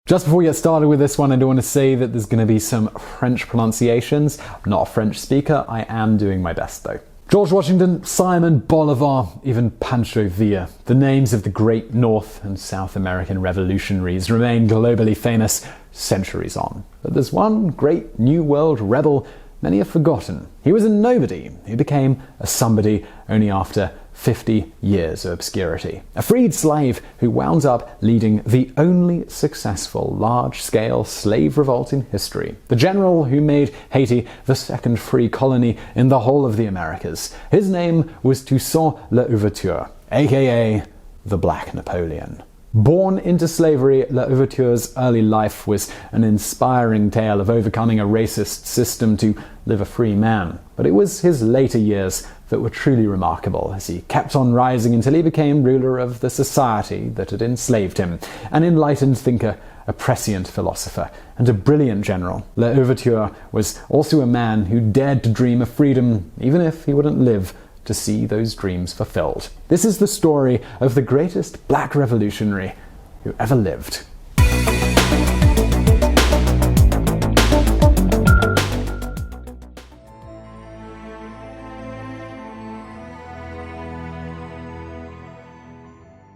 Just before we get started with this one, I do want to say that there's going to be some French pronunciations. I'm not a French speaker, I am doing my best though. George Washington, Simon Bolivar, even Pancho Villa. The names of the great North and South American revolutionaries remain globally famous centuries on. But there's one great New World rebel many have forgotten. He was a nobody who became a somebody only after 50 years of obscurity. A freed slave who wound up leading the only successful large-scale slave revolt in history. The general who made Haiti the second free colony in the whole of the Americas. His name was Toussaint LOuverture, aka the Black Napoleon. Born into slavery, LOuverture's early life was an inspiring tale of overcoming a racist system to live a free man. But it was his later years that were truly remarkable, as he kept on rising until he became ruler of the society that had enslaved him, an enlightened thinker, a prescient philosopher, and a brilliant general. LOuverture was also a man who dared to dream of freedom, even if he wouldn't live to see those dreams fulfilled. This is the story of the greatest black revolutionary who ever lived.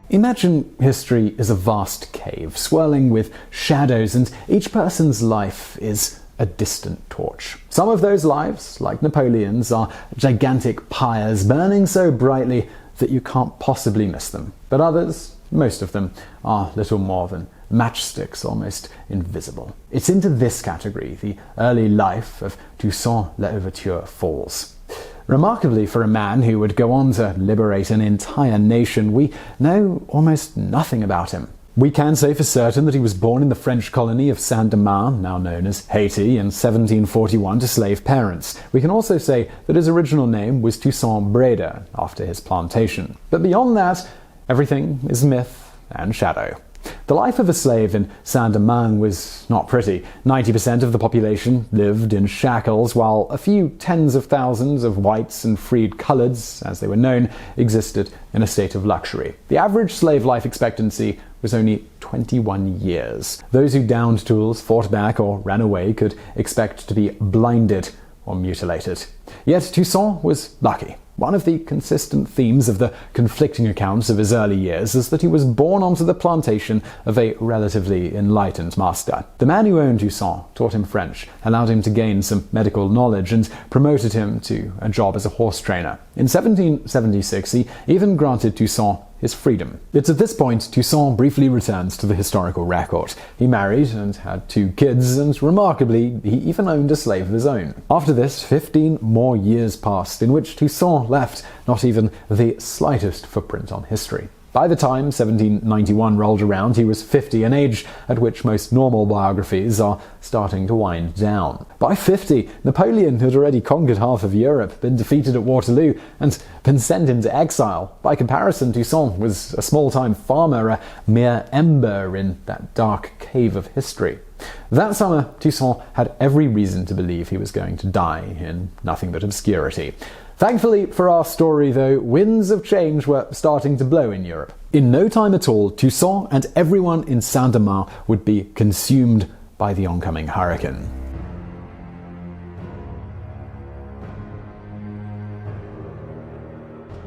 Imagine history is a vast cave, swirling with shadows, and each person's life is a distant torch. Some of those lives, like Napoleon's, are gigantic pyres burning so brightly that you can't possibly miss them. But others, most of them, are little more than matchsticks, almost invisible. It's into this category the early life of Toussaint LOuverture falls. Remarkably, for a man who would go on to liberate an entire nation, we know almost nothing about him. We can say for certain that he was born in the French colony of Saint-Domingue, now known as Haiti, in 1741 to slave parents. We can also say that his original name was Toussaint Breda, after his plantation. But beyond that, everything is myth and shadow. The life of a slave in Saint-Domingue was not pretty. 90% of the population lived in shackles, while a few tens of thousands of whites and freed coloreds, as they were known, existed in a state of luxury. The average slave life expectancy was only 21 years. Those who downed tools, fought back, or ran away could expect to be blinded or mutilated. Yet Toussaint was lucky. One of the consistent themes of the conflicting accounts of his early years is that he was born onto the plantation of a relatively enlightened master. The man who owned Toussaint taught him French, allowed him to gain some medical knowledge, and promoted him to a job as a horse trainer. In 1776, he even granted Toussaint his freedom. It's at this point Toussaint briefly returns to the historical record. He married and had 2 kids, and remarkably, he even owned a slave of his own. After this, 15 more years passed, in which Toussaint left not even the slightest footprint on history. By the time 1791 rolled around, he was 50, an age at which most normal biographies are starting to wind down. By 50, Napoleon had already conquered half of Europe, been defeated at Waterloo, and been sent into exile. By comparison, Toussaint was a small-time farmer, a mere ember in that dark cave of history. That summer, Toussaint had every reason to believe he was going to die in nothing but obscurity. Thankfully for our story, though, winds of change were starting to blow in Europe. In no time at all, Toussaint and everyone in Saint-Domingue would be consumed by the oncoming hurricane.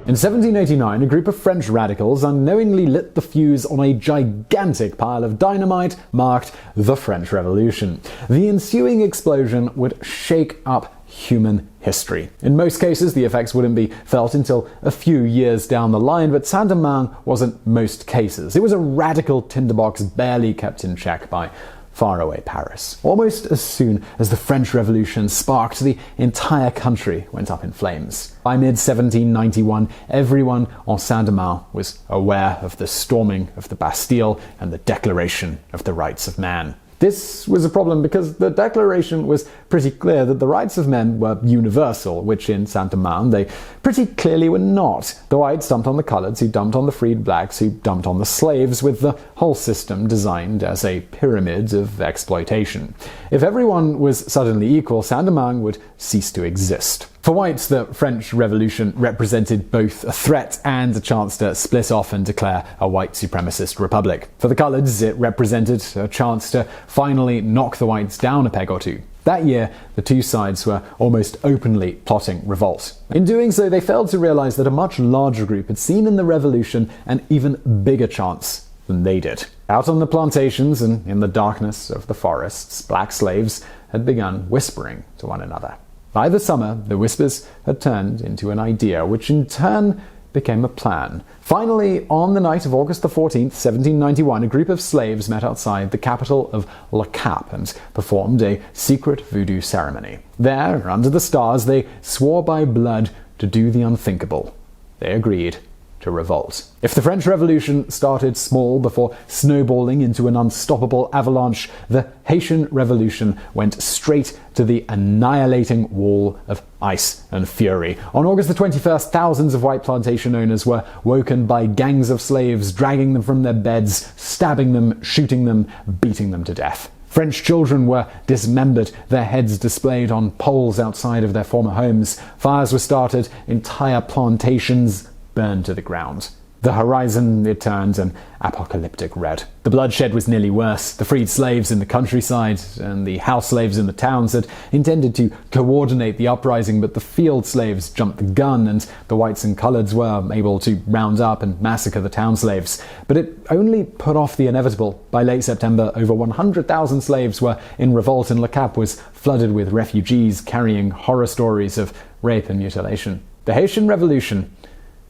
In 1789, a group of French radicals unknowingly lit the fuse on a gigantic pile of dynamite marked the French Revolution. The ensuing explosion would shake up human history. In most cases, the effects wouldn't be felt until a few years down the line, but Saint-Domingue wasn't most cases. It was a radical tinderbox barely kept in check by faraway Paris. Almost as soon as the French Revolution sparked, the entire country went up in flames. By mid-1791, everyone on Saint-Domingue was aware of the storming of the Bastille and the Declaration of the Rights of Man. This was a problem because the Declaration was pretty clear that the rights of men were universal, which in Saint-Domingue they pretty clearly were not. The whites dumped on the coloreds, who dumped on the freed blacks, who dumped on the slaves, with the whole system designed as a pyramid of exploitation. If everyone was suddenly equal, Saint-Domingue would cease to exist. For whites, the French Revolution represented both a threat and a chance to split off and declare a white supremacist republic. For the coloreds, it represented a chance to finally knock the whites down a peg or two. That year, the two sides were almost openly plotting revolt. In doing so, they failed to realize that a much larger group had seen in the revolution an even bigger chance than they did. Out on the plantations and in the darkness of the forests, black slaves had begun whispering to one another. By the summer, the whispers had turned into an idea, which in turn became a plan. Finally, on the night of August 14th, 1791, a group of slaves met outside the capital of Le Cap and performed a secret voodoo ceremony. There, under the stars, they swore by blood to do the unthinkable. They agreed to revolt. If the French Revolution started small before snowballing into an unstoppable avalanche, the Haitian Revolution went straight to the annihilating wall of ice and fury. On August 21st, thousands of white plantation owners were woken by gangs of slaves, dragging them from their beds, stabbing them, shooting them, beating them to death. French children were dismembered, their heads displayed on poles outside of their former homes. Fires were started, entire plantations burned to the ground. The horizon, it turned an apocalyptic red. The bloodshed was nearly worse. The freed slaves in the countryside and the house slaves in the towns had intended to coordinate the uprising, but the field slaves jumped the gun, and the whites and coloreds were able to round up and massacre the town slaves. But it only put off the inevitable. By late September, over 100,000 slaves were in revolt, and Le Cap was flooded with refugees carrying horror stories of rape and mutilation. The Haitian Revolution,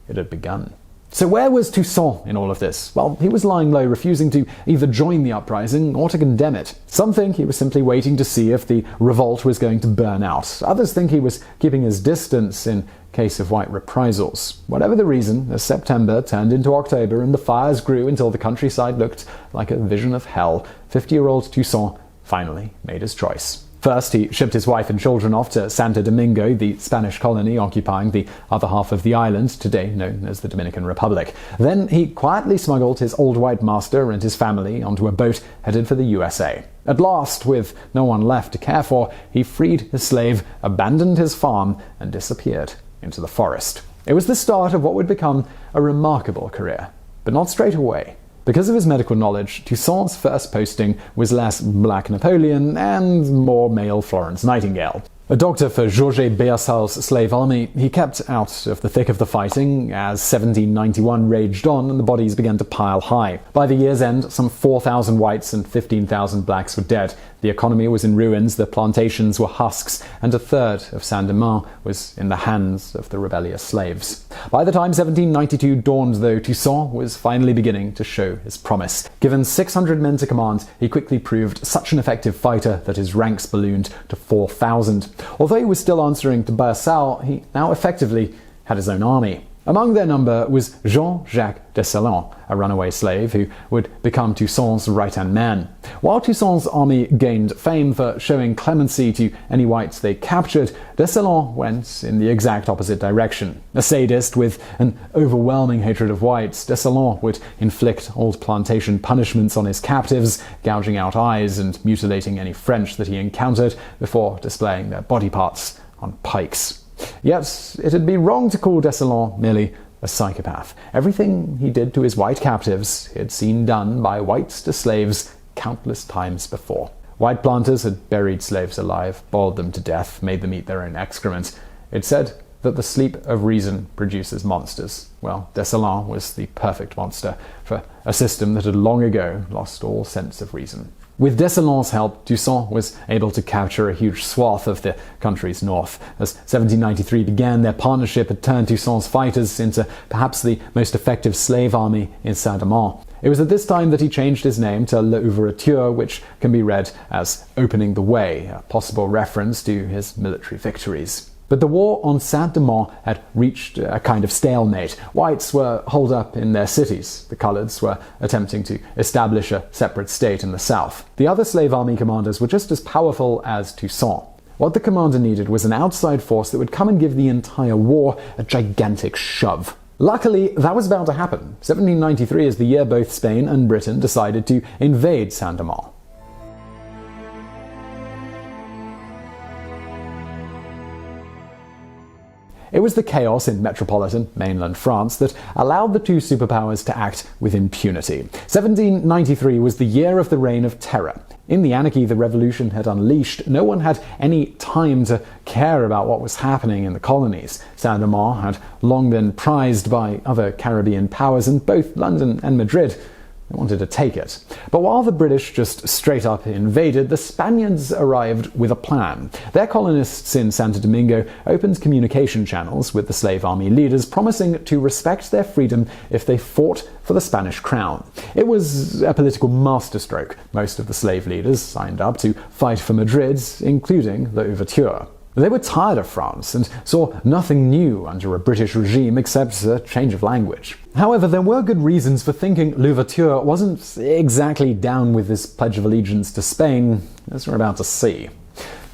it had begun. So where was Toussaint in all of this? Well, he was lying low, refusing to either join the uprising or to condemn it. Some think he was simply waiting to see if the revolt was going to burn out. Others think he was keeping his distance in case of white reprisals. Whatever the reason, as September turned into October and the fires grew until the countryside looked like a vision of hell, 50-year-old Toussaint finally made his choice. First, he shipped his wife and children off to Santo Domingo, the Spanish colony occupying the other half of the island, today known as the Dominican Republic. Then he quietly smuggled his old white master and his family onto a boat headed for the USA. At last, with no one left to care for, he freed his slave, abandoned his farm, and disappeared into the forest. It was the start of what would become a remarkable career, but not straight away. Because of his medical knowledge, Toussaint's first posting was less Black Napoleon and more male Florence Nightingale. A doctor for Georges Beassal's slave army, he kept out of the thick of the fighting as 1791 raged on and the bodies began to pile high. By the year's end, some 4,000 whites and 15,000 blacks were dead. The economy was in ruins, the plantations were husks, and a third of Saint-Domingue was in the hands of the rebellious slaves. By the time 1792 dawned, though, Toussaint was finally beginning to show his promise. Given 600 men to command, he quickly proved such an effective fighter that his ranks ballooned to 4,000. Although he was still answering to Beassal, he now effectively had his own army. Among their number was Jean-Jacques Dessalines, a runaway slave who would become Toussaint's right-hand man. While Toussaint's army gained fame for showing clemency to any whites they captured, Dessalines went in the exact opposite direction. A sadist with an overwhelming hatred of whites, Dessalines would inflict old plantation punishments on his captives, gouging out eyes and mutilating any French that he encountered before displaying their body parts on pikes. Yet, it'd be wrong to call Dessalines merely a psychopath. Everything he did to his white captives, he had seen done by whites to slaves countless times before. White planters had buried slaves alive, boiled them to death, made them eat their own excrement. It said that the sleep of reason produces monsters. Well, Dessalines was the perfect monster for a system that had long ago lost all sense of reason. With Dessalines' help, Toussaint was able to capture a huge swath of the country's north. As 1793 began, their partnership had turned Toussaint's fighters into perhaps the most effective slave army in Saint-Domingue. It was at this time that he changed his name to LOuverture, which can be read as opening the way, a possible reference to his military victories. But the war on Saint-Domingue had reached a kind of stalemate. Whites were holed up in their cities. The coloreds were attempting to establish a separate state in the south. The other slave army commanders were just as powerful as Toussaint. What the commander needed was an outside force that would come and give the entire war a gigantic shove. Luckily, that was bound to happen. 1793 is the year both Spain and Britain decided to invade Saint-Domingue. It was the chaos in metropolitan mainland France that allowed the two superpowers to act with impunity. 1793 was the year of the Reign of Terror. In the anarchy the revolution had unleashed, no one had any time to care about what was happening in the colonies. Saint-Domingue had long been prized by other Caribbean powers, and both London and Madrid wanted to take it. But while the British just straight up invaded, the Spaniards arrived with a plan. Their colonists in Santo Domingo opened communication channels with the slave army leaders, promising to respect their freedom if they fought for the Spanish crown. It was a political masterstroke. Most of the slave leaders signed up to fight for Madrid, including LOuverture. They were tired of France and saw nothing new under a British regime except a change of language. However, there were good reasons for thinking LOuverture wasn't exactly down with this Pledge of Allegiance to Spain, as we're about to see.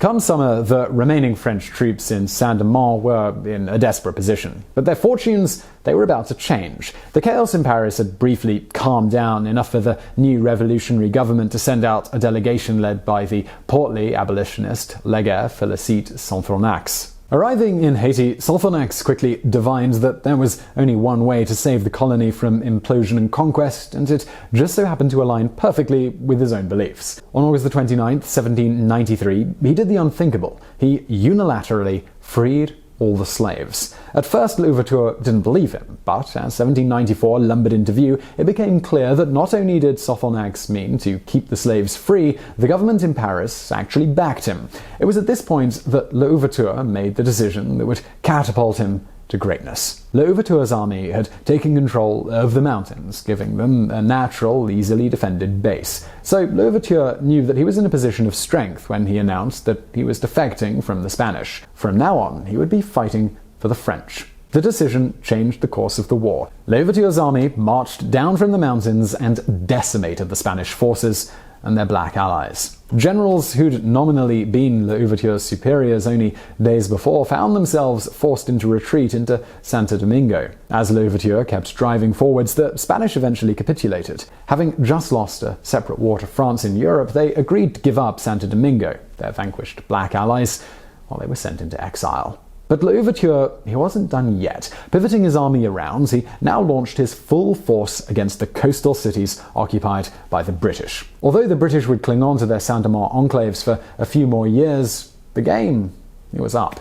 Come summer, the remaining French troops in Saint-Domingue were in a desperate position, but their fortunes, they were about to change. The chaos in Paris had briefly calmed down enough for the new revolutionary government to send out a delegation led by the portly abolitionist Léger Félicite Sonthonax. Arriving in Haiti, Sonthonax quickly divined that there was only one way to save the colony from implosion and conquest, and it just so happened to align perfectly with his own beliefs. On August 29, 1793, he did the unthinkable. He unilaterally freed all the slaves. At first, LOuverture didn't believe him, but as 1794 lumbered into view, it became clear that not only did Sonthonax mean to keep the slaves free, the government in Paris actually backed him. It was at this point that LOuverture made the decision that would catapult him to greatness. LOuverture's army had taken control of the mountains, giving them a natural, easily defended base. So LOuverture knew that he was in a position of strength when he announced that he was defecting from the Spanish. From now on, he would be fighting for the French. The decision changed the course of the war. LOuverture's army marched down from the mountains and decimated the Spanish forces and their black allies. Generals who'd nominally been LOuverture's superiors only days before found themselves forced into retreat into Santo Domingo. As LOuverture kept driving forwards, the Spanish eventually capitulated. Having just lost a separate war to France in Europe, they agreed to give up Santo Domingo, their vanquished black allies, while they were sent into exile. But LOuverture, he wasn't done yet. Pivoting his army around, he now launched his full force against the coastal cities occupied by the British. Although the British would cling on to their Saint-Domingue enclaves for a few more years, the game, it was up.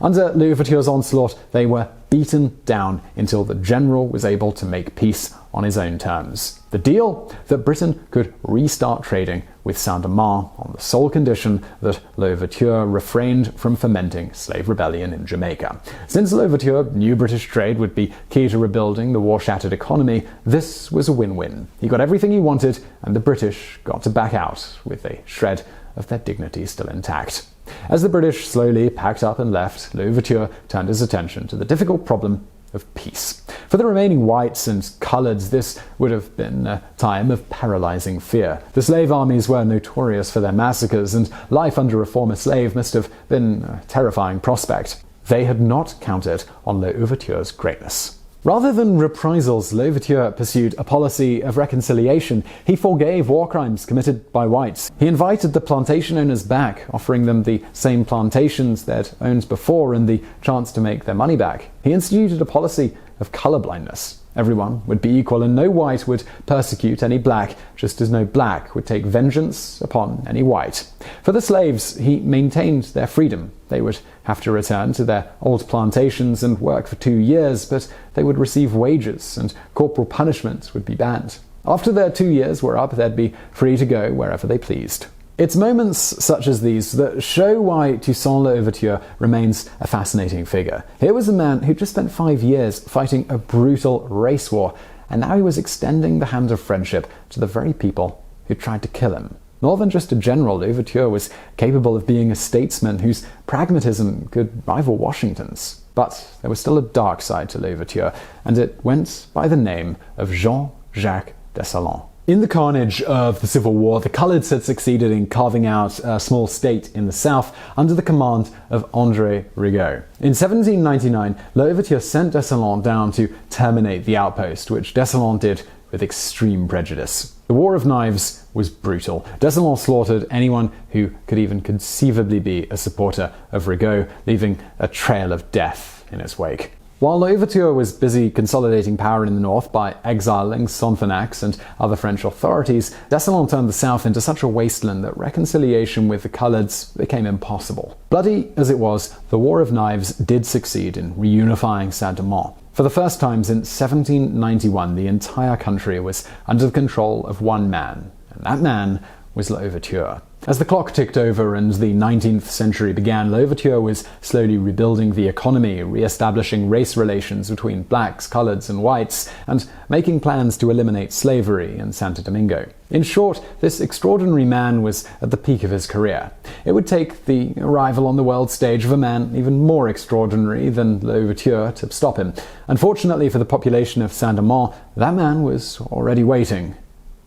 Under LOuverture's onslaught, they were beaten down until the general was able to make peace on his own terms. The deal? That Britain could restart trading with Saint-Domingue on the sole condition that LOuverture refrained from fomenting slave rebellion in Jamaica. Since LOuverture knew British trade would be key to rebuilding the war-shattered economy, this was a win-win. He got everything he wanted, and the British got to back out with a shred of their dignity still intact. As the British slowly packed up and left, LOuverture turned his attention to the difficult problem of peace. For the remaining whites and coloureds, this would have been a time of paralysing fear. The slave armies were notorious for their massacres, and life under a former slave must have been a terrifying prospect. They had not counted on LOuverture's greatness. Rather than reprisals, LOuverture pursued a policy of reconciliation. He forgave war crimes committed by whites. He invited the plantation owners back, offering them the same plantations they'd owned before and the chance to make their money back. He instituted a policy of colorblindness. Everyone would be equal, and no white would persecute any black, just as no black would take vengeance upon any white. For the slaves, he maintained their freedom. They would have to return to their old plantations and work for 2 years, but they would receive wages, and corporal punishment would be banned. After their 2 years were up, they'd be free to go wherever they pleased. It's moments such as these that show why Toussaint LOuverture remains a fascinating figure. Here was a man who just spent 5 years fighting a brutal race war, and now he was extending the hand of friendship to the very people who tried to kill him. More than just a general, LOuverture was capable of being a statesman whose pragmatism could rival Washington's. But there was still a dark side to LOuverture, and it went by the name of Jean-Jacques Dessalines. In the carnage of the Civil War, the Coloureds had succeeded in carving out a small state in the south under the command of André Rigaud. In 1799, LOuverture sent Dessalines down to terminate the outpost, which Dessalines did with extreme prejudice. The War of Knives was brutal. Dessalines slaughtered anyone who could even conceivably be a supporter of Rigaud, leaving a trail of death in its wake. While LOuverture was busy consolidating power in the north by exiling Sonthonax and other French authorities, Dessalines turned the south into such a wasteland that reconciliation with the Coloureds became impossible. Bloody as it was, the War of Knives did succeed in reunifying Saint-Domingue. For the first time since 1791, the entire country was under the control of one man, and that man was LOuverture. As the clock ticked over and the 19th century began, LOuverture was slowly rebuilding the economy, re-establishing race relations between blacks, coloureds and whites, and making plans to eliminate slavery in Santo Domingo. In short, this extraordinary man was at the peak of his career. It would take the arrival on the world stage of a man even more extraordinary than LOuverture to stop him. Unfortunately for the population of Saint-Domingue, that man was already waiting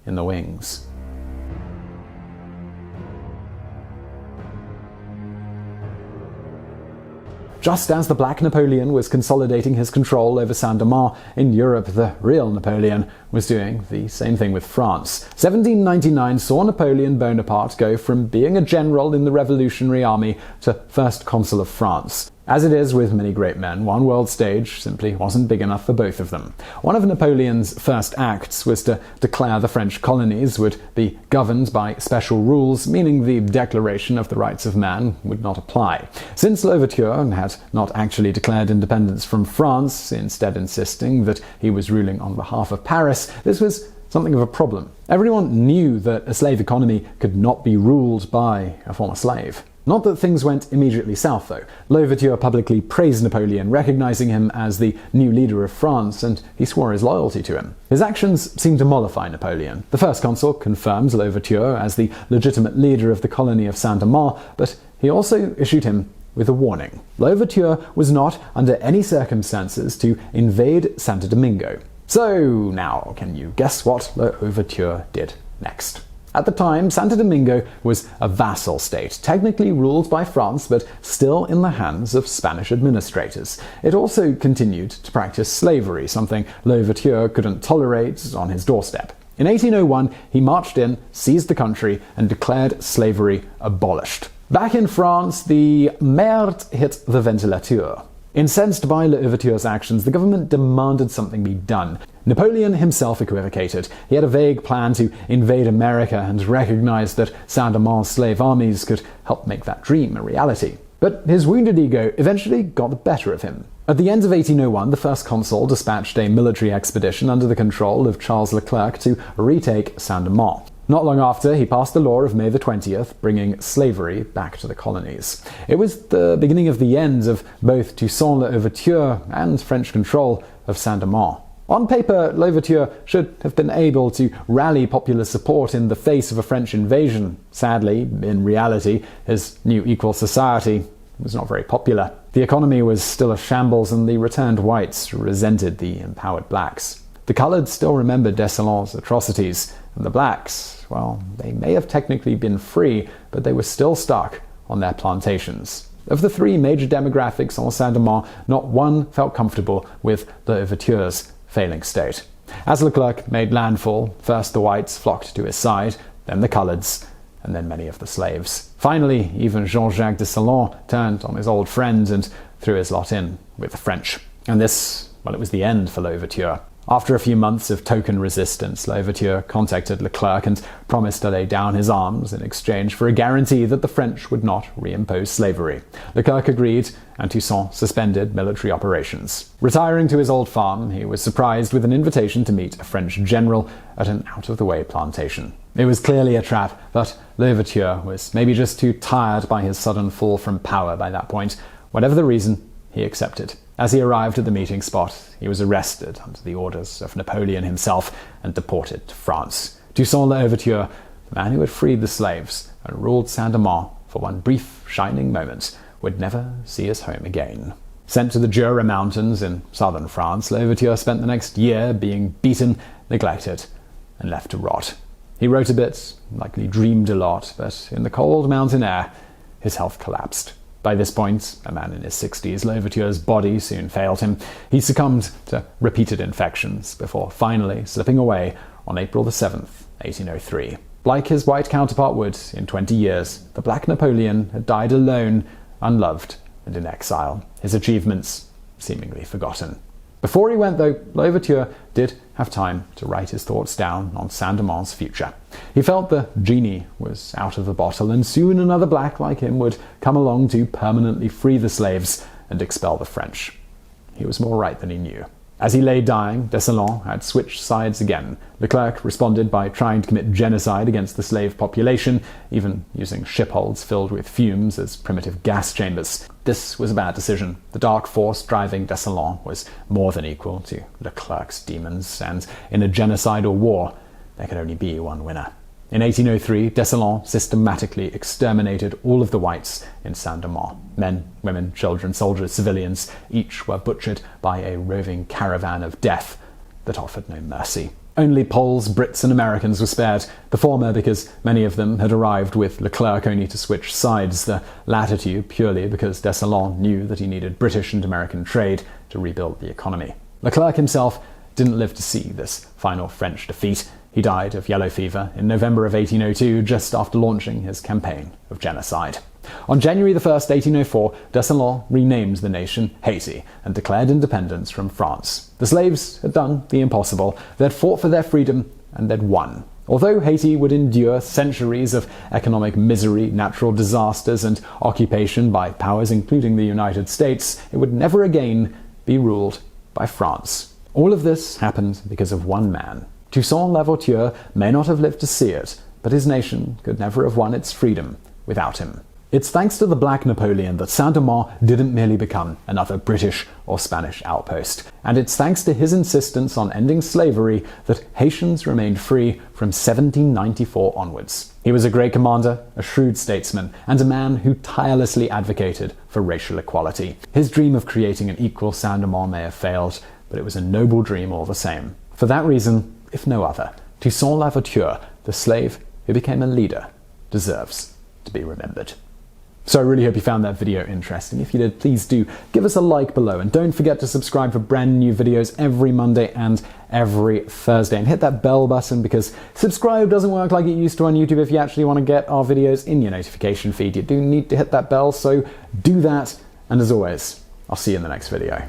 in the wings. Just as the Black Napoleon was consolidating his control over Saint-Domingue, in Europe the real Napoleon was doing the same thing with France. 1799 saw Napoleon Bonaparte go from being a general in the Revolutionary Army to first consul of France. As it is with many great men, one world stage simply wasn't big enough for both of them. One of Napoleon's first acts was to declare the French colonies would be governed by special rules, meaning the Declaration of the Rights of Man would not apply. Since LOuverture had not actually declared independence from France, instead insisting that he was ruling on behalf of Paris, this was something of a problem. Everyone knew that a slave economy could not be ruled by a former slave. Not that things went immediately south, though. LOuverture publicly praised Napoleon, recognizing him as the new leader of France, and he swore his loyalty to him. His actions seemed to mollify Napoleon. The first consul confirmed LOuverture as the legitimate leader of the colony of Saint-Domingue, but he also issued him with a warning. LOuverture was not, under any circumstances, to invade Santo Domingo. So now, can you guess what LOuverture did next? At the time, Santo Domingo was a vassal state, technically ruled by France, but still in the hands of Spanish administrators. It also continued to practice slavery, something LOuverture couldn't tolerate on his doorstep. In 1801, he marched in, seized the country, and declared slavery abolished. Back in France, the merde hit the ventilateur. Incensed by LOuverture's actions, the government demanded something be done. Napoleon himself equivocated. He had a vague plan to invade America and recognized that Saint-Domingue's slave armies could help make that dream a reality. But his wounded ego eventually got the better of him. At the end of 1801, the first consul dispatched a military expedition under the control of Charles Leclerc to retake Saint-Domingue. Not long after, he passed the law of May the 20th, bringing slavery back to the colonies. It was the beginning of the end of both Toussaint LOuverture and French control of Saint-Domingue. On paper, LOuverture should have been able to rally popular support in the face of a French invasion. Sadly, in reality, his new equal society was not very popular. The economy was still a shambles, and the returned whites resented the empowered blacks. The coloured still remembered Dessalines' atrocities, and the blacks, well, they may have technically been free, but they were still stuck on their plantations. Of the three major demographics on Saint-Domingue, not one felt comfortable with LOuverture's failing state. As Leclerc made landfall, first the whites flocked to his side, then the coloureds, and then many of the slaves. Finally, even Jean-Jacques Dessalines turned on his old friend and threw his lot in with the French. And this, well, it was the end for LOuverture. After a few months of token resistance, LOuverture contacted Leclerc and promised to lay down his arms in exchange for a guarantee that the French would not reimpose slavery. Leclerc agreed, and Toussaint suspended military operations. Retiring to his old farm, he was surprised with an invitation to meet a French general at an out-of-the-way plantation. It was clearly a trap, but LOuverture was maybe just too tired by his sudden fall from power by that point. Whatever the reason, he accepted. As he arrived at the meeting spot, he was arrested under the orders of Napoleon himself and deported to France. Toussaint LOuverture, the man who had freed the slaves and ruled Saint-Domingue for one brief, shining moment, would never see his home again. Sent to the Jura Mountains in southern France, LOuverture spent the next year being beaten, neglected, and left to rot. He wrote a bit, likely dreamed a lot, but in the cold mountain air, his health collapsed. By this point, a man in his 60s, LOuverture's body soon failed him. He succumbed to repeated infections before finally slipping away on April the 7th, 1803. Like his white counterpart would in 20 years, the Black Napoleon had died alone, unloved, and in exile. His achievements seemingly forgotten. Before he went, though, LOuverture did have time to write his thoughts down on Saint-Domingue's future. He felt the genie was out of the bottle, and soon another black like him would come along to permanently free the slaves and expel the French. He was more right than he knew. As he lay dying, Toussaint had switched sides again. Leclerc responded by trying to commit genocide against the slave population, even using shipholds filled with fumes as primitive gas chambers. This was a bad decision. The dark force driving Toussaint was more than equal to Leclerc's demons, and in a genocidal war, there could only be one winner. In 1803, Toussaint systematically exterminated all of the whites in Saint-Domingue. Men, women, children, soldiers, civilians, each were butchered by a roving caravan of death that offered no mercy. Only Poles, Brits, and Americans were spared, the former because many of them had arrived with Leclerc only to switch sides, the latter two purely because Toussaint knew that he needed British and American trade to rebuild the economy. Leclerc himself didn't live to see this final French defeat. He died of yellow fever in November of 1802, just after launching his campaign of genocide. On January 1, 1804, Toussaint renamed the nation Haiti and declared independence from France. The slaves had done the impossible. They'd fought for their freedom, and they'd won. Although Haiti would endure centuries of economic misery, natural disasters, and occupation by powers including the United States, it would never again be ruled by France. All of this happened because of one man. Toussaint LOuverture may not have lived to see it, but his nation could never have won its freedom without him. It's thanks to the Black Napoleon that Saint-Domingue didn't merely become another British or Spanish outpost. And it's thanks to his insistence on ending slavery that Haitians remained free from 1794 onwards. He was a great commander, a shrewd statesman, and a man who tirelessly advocated for racial equality. His dream of creating an equal Saint-Domingue may have failed, but it was a noble dream all the same. For that reason, if no other, Toussaint LOuverture, the slave who became a leader, deserves to be remembered. So I really hope you found that video interesting. If you did, please do give us a like below, and don't forget to subscribe for brand new videos every Monday and every Thursday, and hit that bell button, because subscribe doesn't work like it used to on YouTube. If you actually want to get our videos in your notification feed, you do need to hit that bell, so do that. And as always, I'll see you in the next video.